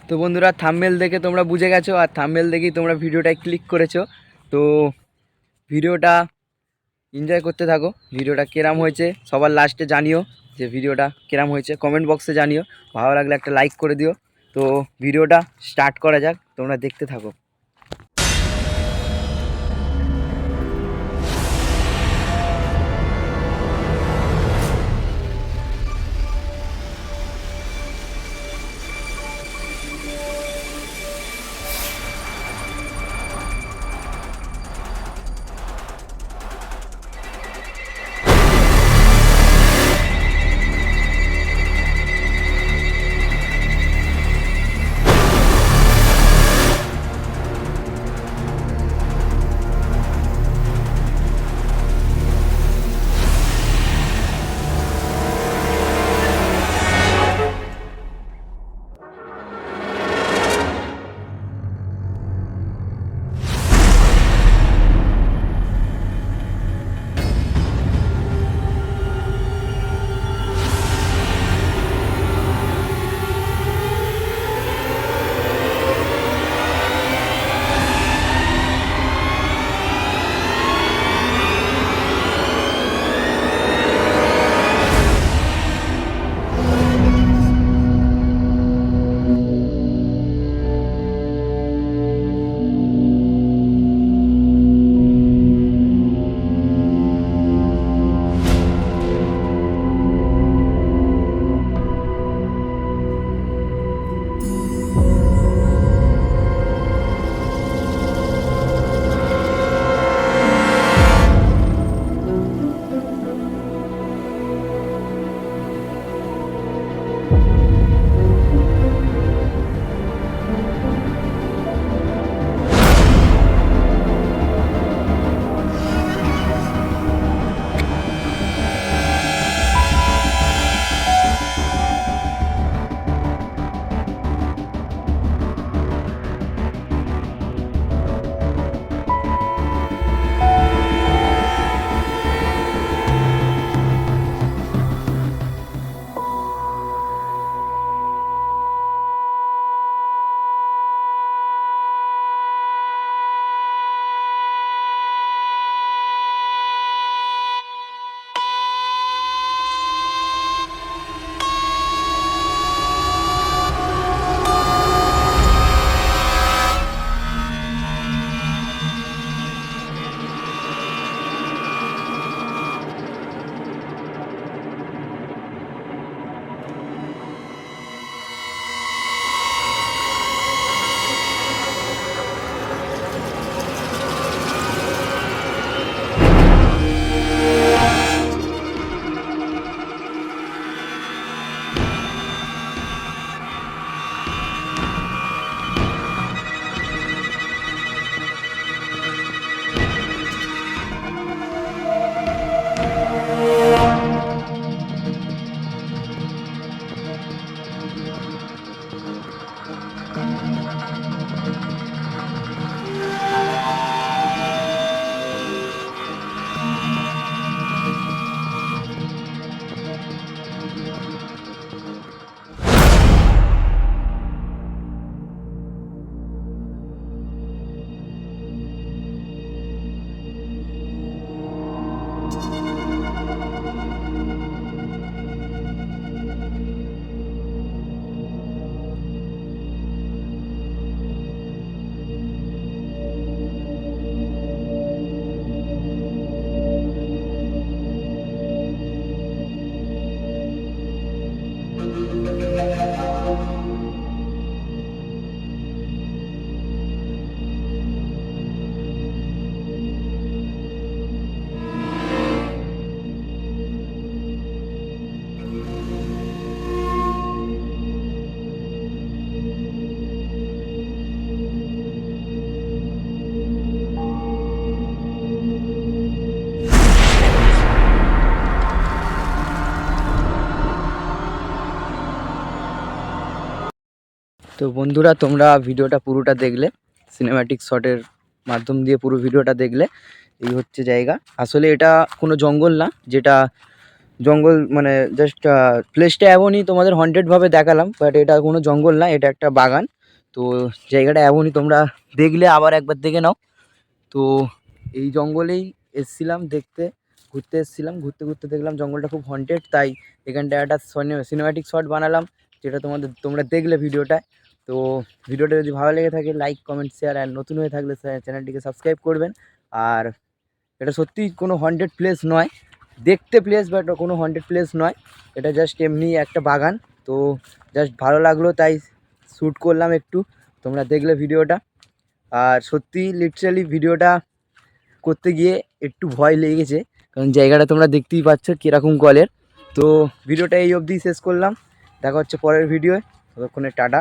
তো বন্ধুরা থাম্বনেল দেখে তোমরা বুঝে গেছো, আর থাম্বনেল দেখেই তোমরা ভিডিওটায় ক্লিক করেছো। তো ভিডিওটা এনজয় করতে থাকো। ভিডিওটা কেরাম হয়েছে সবার লাস্টে জানিও, যে ভিডিওটা কেরাম হয়েছে কমেন্ট বক্সে জানিও। ভালো লাগলে একটা লাইক করে দিও। তো ভিডিওটা স্টার্ট করা যাক, তোমরা দেখতে থাকো। তো বন্ধুরা তোমরা ভিডিওটা পুরোটা দেখলে, সিনেম্যাটিক শটের মাধ্যম দিয়ে পুরো ভিডিওটা দেখলে। এই হচ্ছে জায়গা। আসলে এটা কোনো জঙ্গল না, যেটা জঙ্গল মানে জাস্ট প্লেসটা এমনই তোমাদের হন্টেডভাবে দেখালাম, বাট এটা কোনো জঙ্গল না, এটা একটা বাগান। তো জায়গাটা এমনই, তোমরা দেখলে আবার একবার দেখে নাও। তো এই জঙ্গলেই এসছিলাম দেখতে, ঘুরতে এসছিলাম, ঘুরতে ঘুরতে দেখলাম জঙ্গলটা খুব হন্টেড, তাই এখানটায় একটা সিনেম্যাটিক শট বানালাম, যেটা তোমরা দেখলে ভিডিওটায়। তো ভিডিওটা যদি ভালো লেগে থাকে লাইক কমেন্ট শেয়ার, আর নতুন হয়ে থাকলে চ্যানেলটিকে সাবস্ক্রাইব করবেন। আর এটা সত্যিই কোনো হন্টেড প্লেস নয়, দেখতে প্লেস, বাট কোনো হন্টেড প্লেস নয়, এটা জাস্ট এমনি একটা বাগান। তো জাস্ট ভালো লাগলো তাই শ্যুট করলাম একটু, তোমরা দেখলে ভিডিওটা। আর সত্যি লিটারালি ভিডিওটা করতে গিয়ে একটু ভয় লেগেছে, কারণ জায়গাটা তোমরা দেখতেই পাচ্ছ কীরকম কলের। তো ভিডিওটা এই অবধি শেষ করলাম, দেখা হচ্ছে পরের ভিডিওয়, ততক্ষণে টাটা।